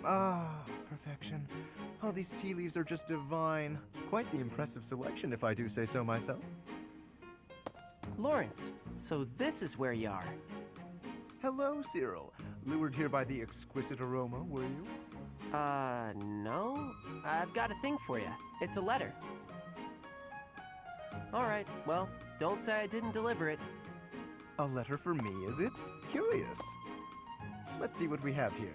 Ah, perfection. Oh, these tea leaves are just divine. Quite the impressive selection, if I do say so myself. Lawrence, so this is where you are. Hello, Cyril. Lured here by the exquisite aroma, were you? No. I've got a thing for you. It's a letter. All right, well, don't say I didn't deliver it. A letter for me, is it? Curious. Let's see what we have here.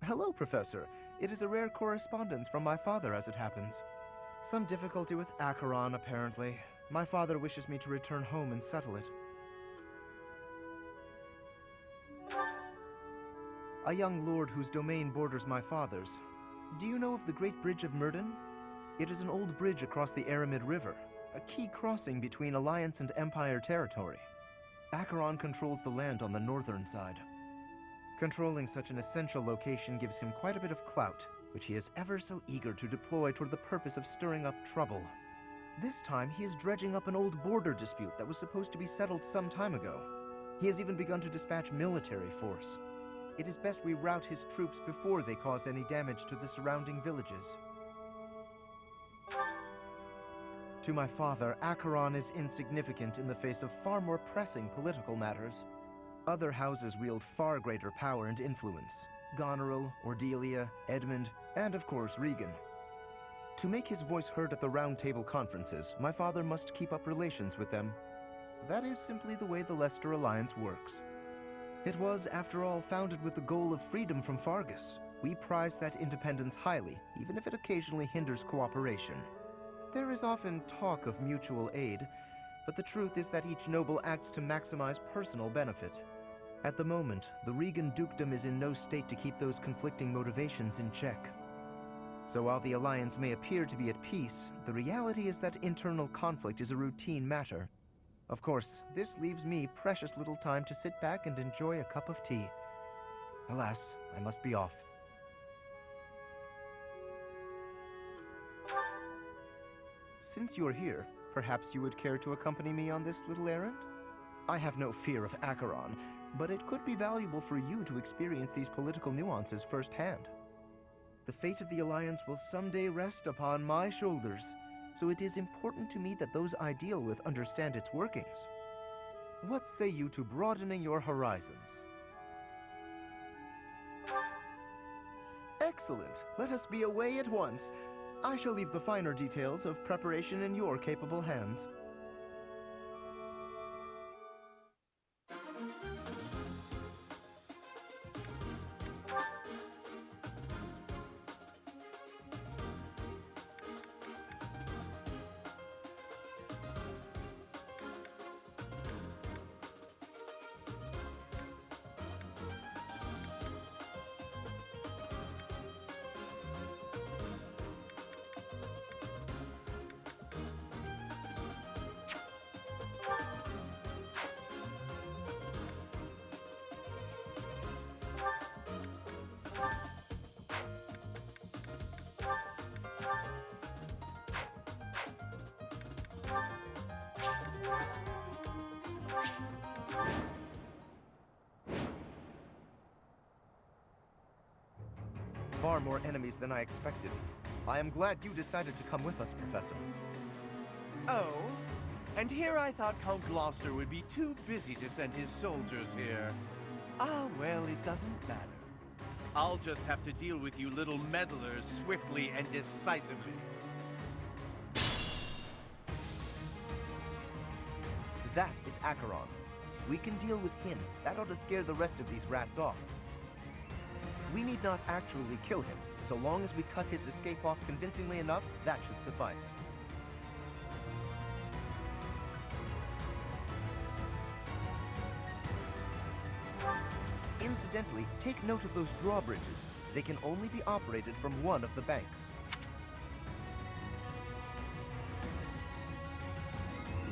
Hello, Professor. It is a rare correspondence from my father, as it happens. Some difficulty with Acheron, apparently. My father wishes me to return home and settle it. A young lord whose domain borders my father's. Do you know of the Great Bridge of Myrden? It is an old bridge across the Aramid River, a key crossing between Alliance and Empire territory. Acheron controls the land on the northern side. Controlling such an essential location gives him quite a bit of clout, which he is ever so eager to deploy toward the purpose of stirring up trouble. This time, he is dredging up an old border dispute that was supposed to be settled some time ago. He has even begun to dispatch military force. It is best we rout his troops before they cause any damage to the surrounding villages. To my father, Acheron is insignificant in the face of far more pressing political matters. Other houses wield far greater power and influence. Goneril, Ordelia, Edmund, and of course Regan. To make his voice heard at the Round Table conferences, my father must keep up relations with them. That is simply the way the Leicester Alliance works. It was, after all, founded with the goal of freedom from Fargus. We prize that independence highly, even if it occasionally hinders cooperation. There is often talk of mutual aid, but the truth is that each noble acts to maximize personal benefit. At the moment, the Regan dukedom is in no state to keep those conflicting motivations in check. So while the Alliance may appear to be at peace, the reality is that internal conflict is a routine matter. Of course, this leaves me precious little time to sit back and enjoy a cup of tea. Alas, I must be off. Since you're here, perhaps you would care to accompany me on this little errand? I have no fear of Acheron, but it could be valuable for you to experience these political nuances firsthand. The fate of the Alliance will someday rest upon my shoulders, so it is important to me that those I deal with understand its workings. What say you to broadening your horizons? Excellent. Let us be away at once. I shall leave the finer details of preparation in your capable hands. Far more enemies than I expected. I am glad you decided to come with us, Professor. Oh, and here I thought Count Gloucester would be too busy to send his soldiers here. Ah, well, it doesn't matter. I'll just have to deal with you little meddlers swiftly and decisively. That is Acheron. If we can deal with him, that ought to scare the rest of these rats off. We need not actually kill him. So long as we cut his escape off convincingly enough, that should suffice. Incidentally, take note of those drawbridges. They can only be operated from one of the banks.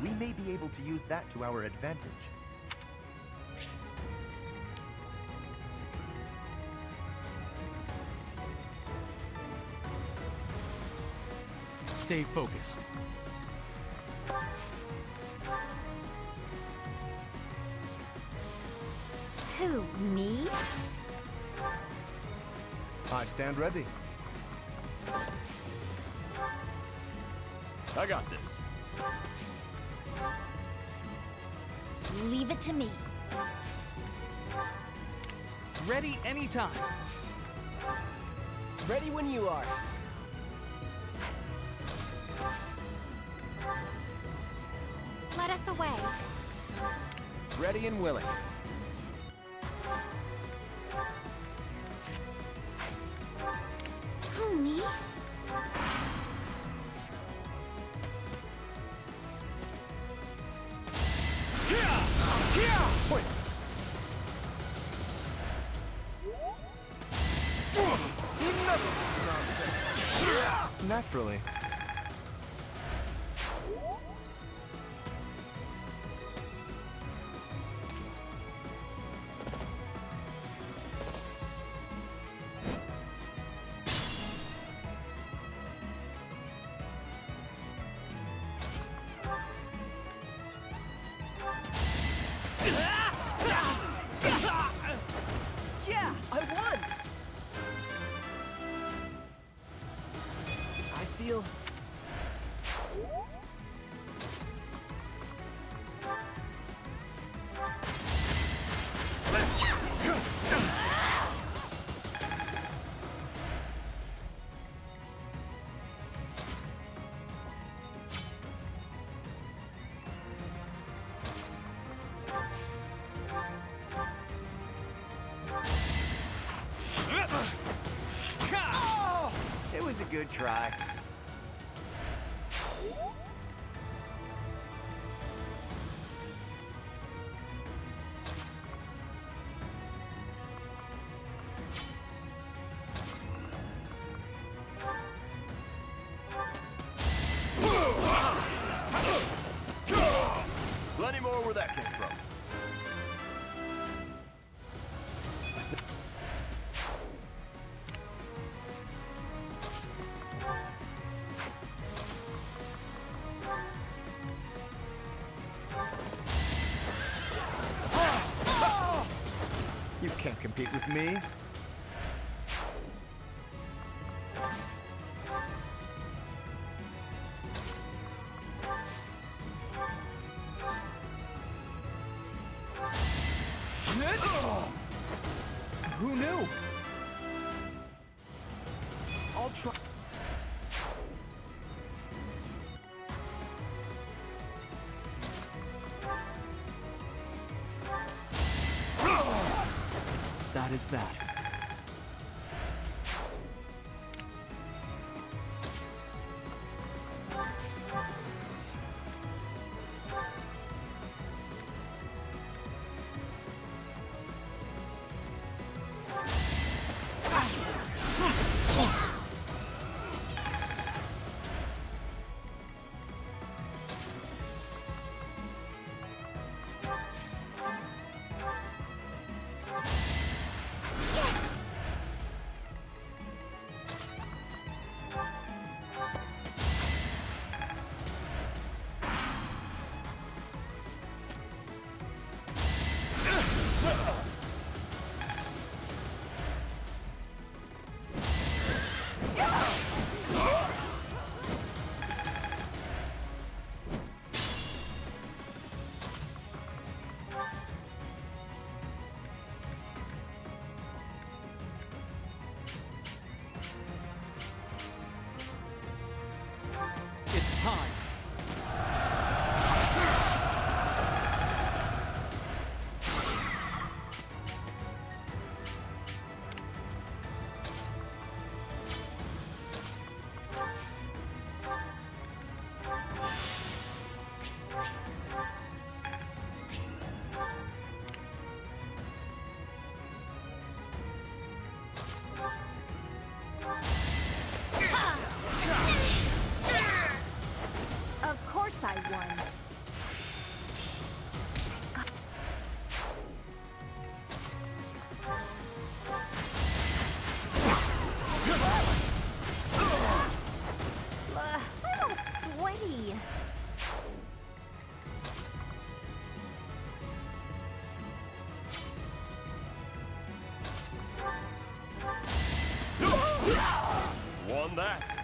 We may be able to use that to our advantage. stay focused. Who, me? I stand ready. I got this. Leave it to me. Ready anytime. Ready when you are. Let us away. Ready and willing. Who, me? Pointless. Enough of this nonsense. Naturally. Yeah, I won! I feel... It was a good try. Plenty more where that came from. You can't compete with me. Who knew? I'll try. That is that. that.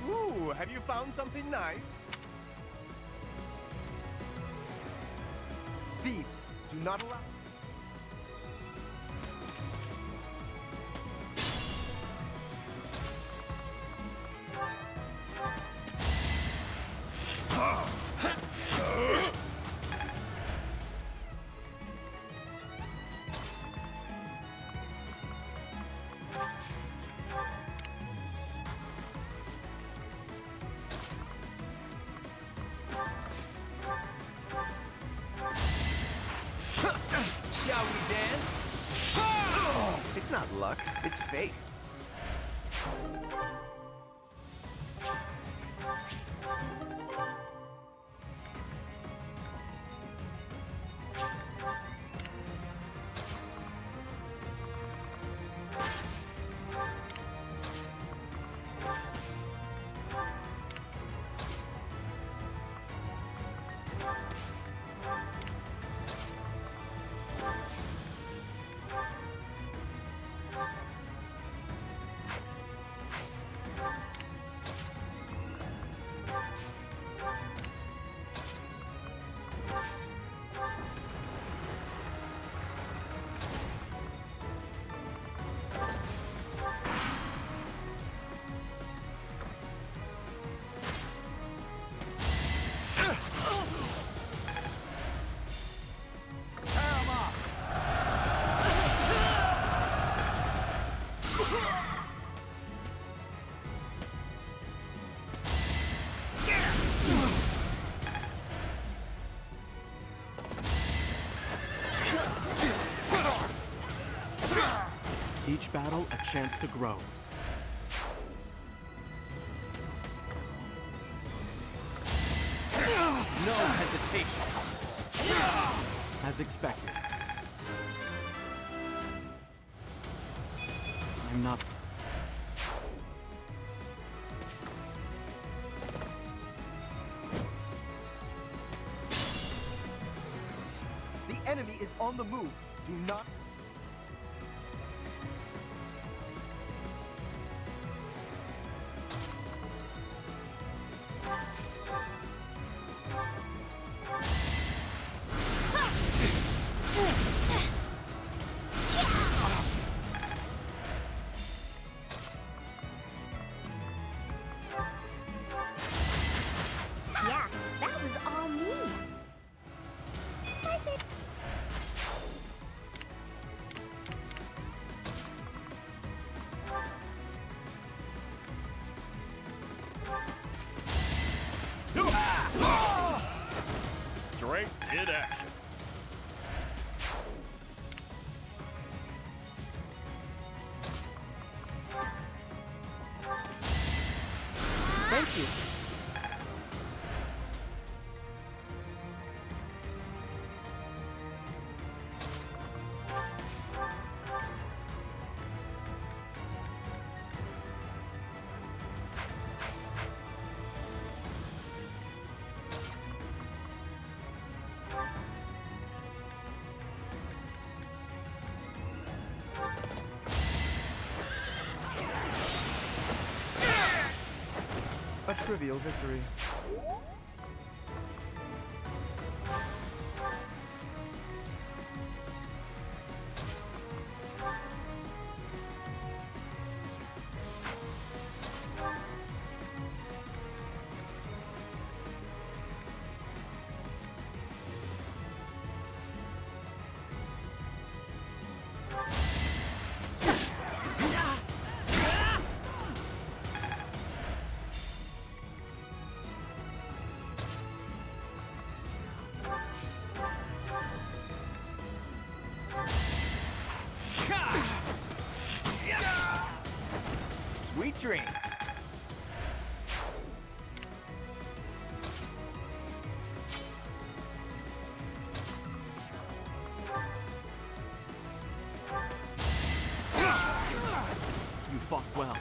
Ooh, have you found something nice? Thieves, do not allow... Shall we dance? It's not luck, it's fate. Each battle, a chance to grow. No hesitation. As expected. I'm not... The enemy is on the move. Do not... Yeah, that was all me. I think... Strength in action. Thank you. A trivial victory. Sweet dreams. fought well.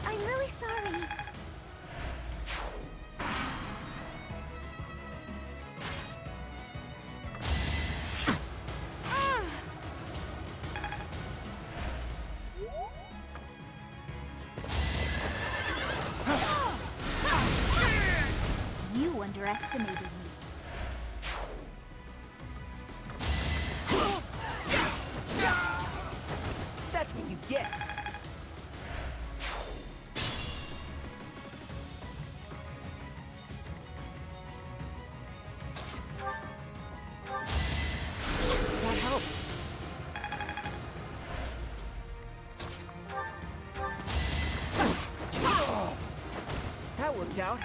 I'm really sorry. You underestimated me. That's what you get. That helps. That worked out.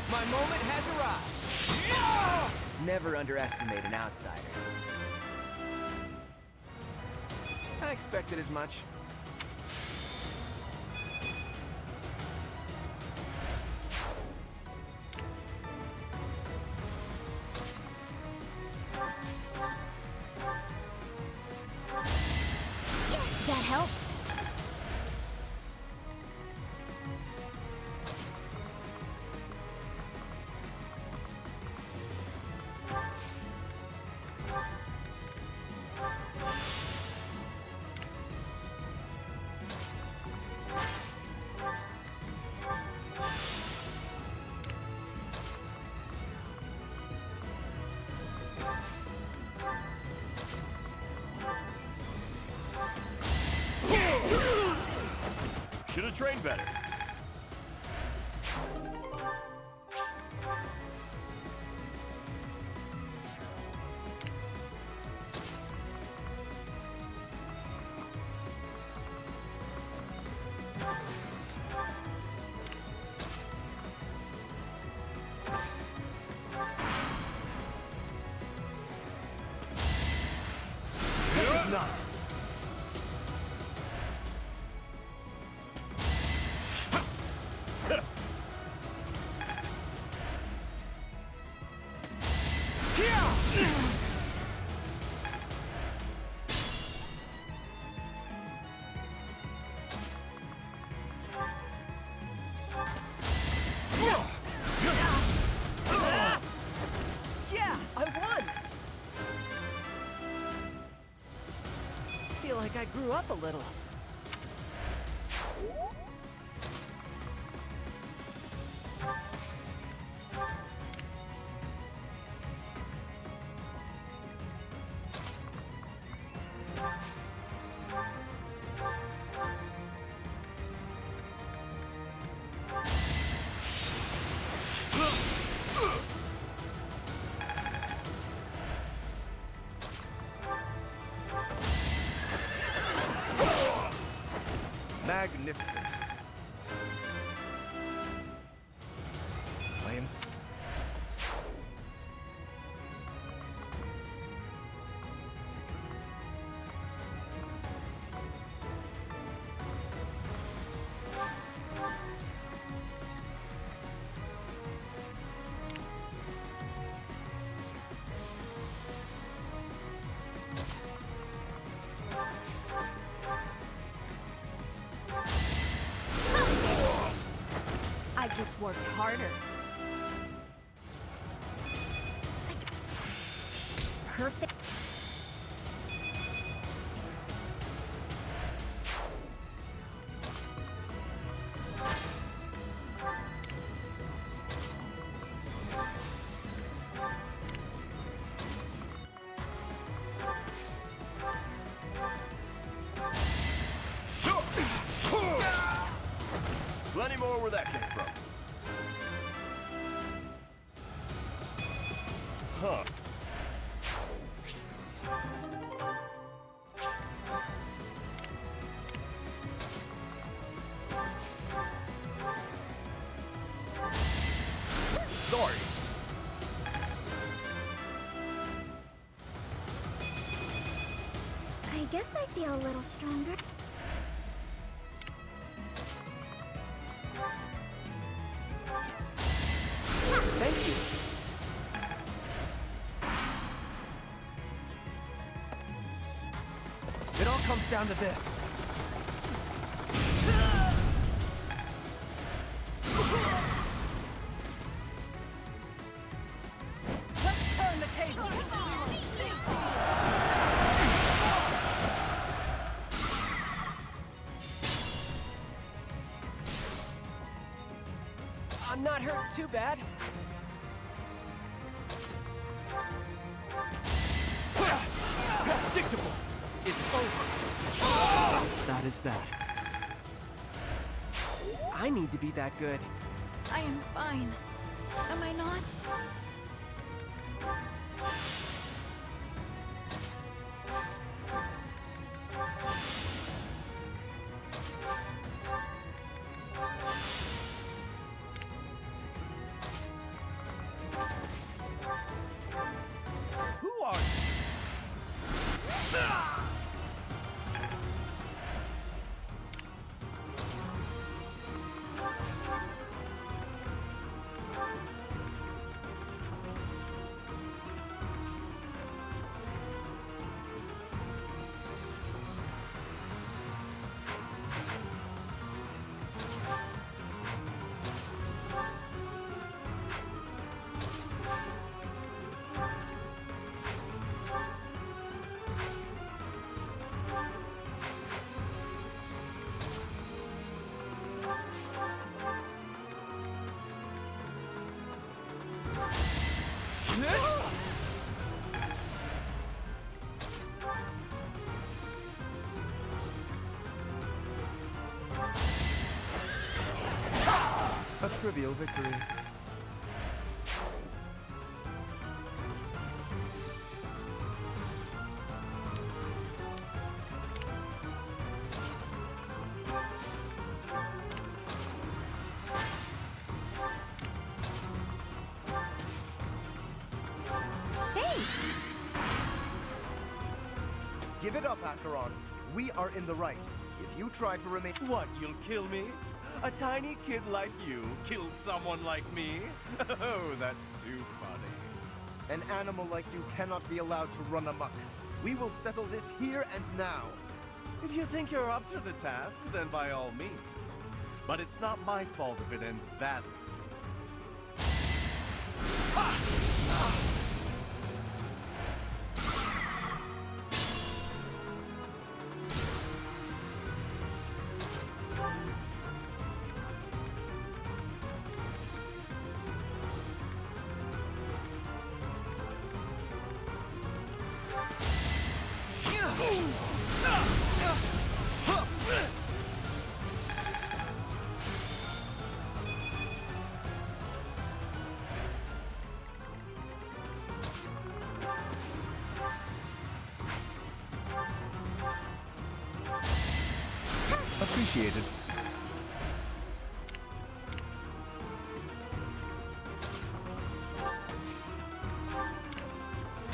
My moment has arrived. Never underestimate an outsider. I expected as much. That helps. Should have trained better. Not. Yeah, I won! Feel like I grew up a little. Magnificent. I am. I just worked harder. Perfect. Plenty more where that came from. Huh. sorry. I guess I feel a little stronger. Thank you. It all comes down to this. Let's turn the tables. I'm not hurt too bad. Predictable. It's over. That is that. I need to be that good. I am fine. Am I not? Who are you? A trivial victory. Give it up, Acheron. We are in the right. If you try to remain... What, you'll kill me? A tiny kid like you kill someone like me? Oh, that's too funny. An animal like you cannot be allowed to run amok. We will settle this here and now. If you think you're up to the task, then by all means. But it's not my fault if it ends badly. Appreciated.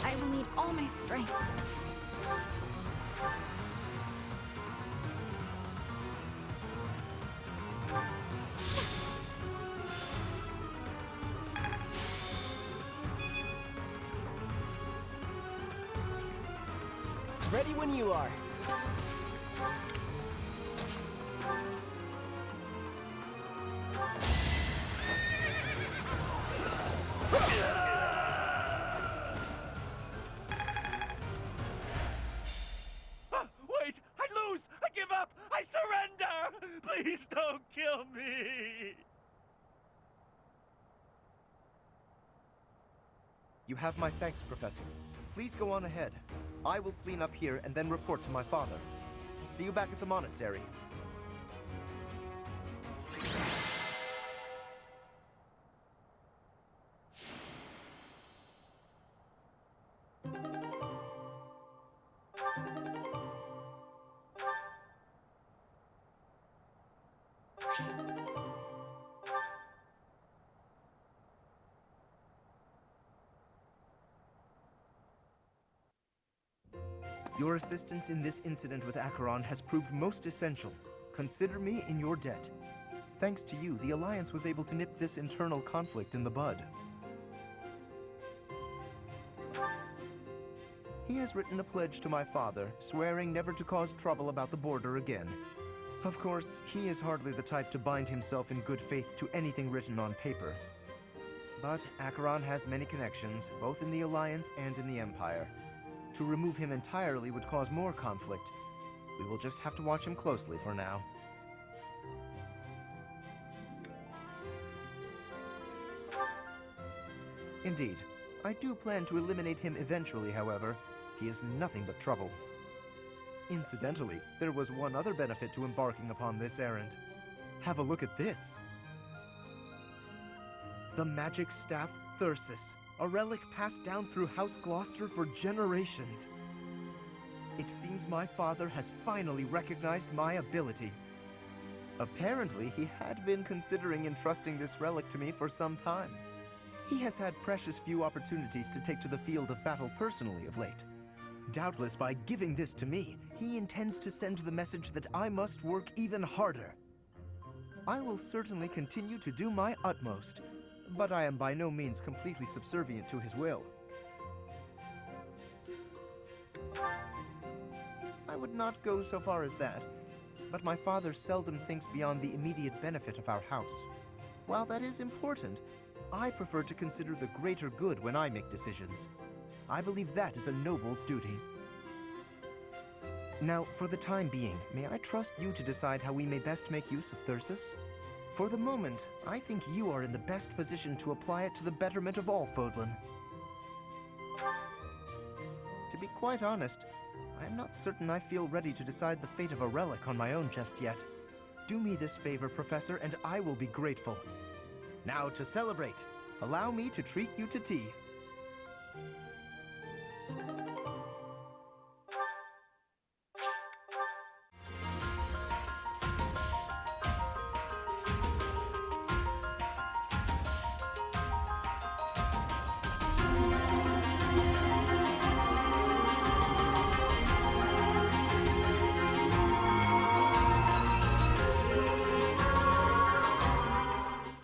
I will need all my strength. Ready when you are. Wait! I lose! I give up! I surrender! Please don't kill me! You have my thanks, Professor. Please go on ahead. I will clean up here and then report to my father. See you back at the monastery. Your assistance in this incident with Acheron has proved most essential. Consider me in your debt. Thanks to you, the Alliance was able to nip this internal conflict in the bud. He has written a pledge to my father, swearing never to cause trouble about the border again. Of course, he is hardly the type to bind himself in good faith to anything written on paper. But Acheron has many connections, both in the Alliance and in the Empire. To remove him entirely would cause more conflict. We will just have to watch him closely for now. Indeed, I do plan to eliminate him eventually, however. He is nothing but trouble. Incidentally, there was one other benefit to embarking upon this errand. Have a look at this. The magic staff Thyrsus, a relic passed down through House Gloucester for generations. It seems my father has finally recognized my ability. Apparently, he had been considering entrusting this relic to me for some time. He has had precious few opportunities to take to the field of battle personally of late. Doubtless, by giving this to me, he intends to send the message that I must work even harder. I will certainly continue to do my utmost, but I am by no means completely subservient to his will. I would not go so far as that, but my father seldom thinks beyond the immediate benefit of our house. While that is important, I prefer to consider the greater good when I make decisions. I believe that is a noble's duty. Now, for the time being, may I trust you to decide how we may best make use of Thyrsus? For the moment, I think you are in the best position to apply it to the betterment of all Fodlan. To be quite honest, I am not certain I feel ready to decide the fate of a relic on my own just yet. Do me this favor, Professor, and I will be grateful. Now to celebrate, allow me to treat you to tea.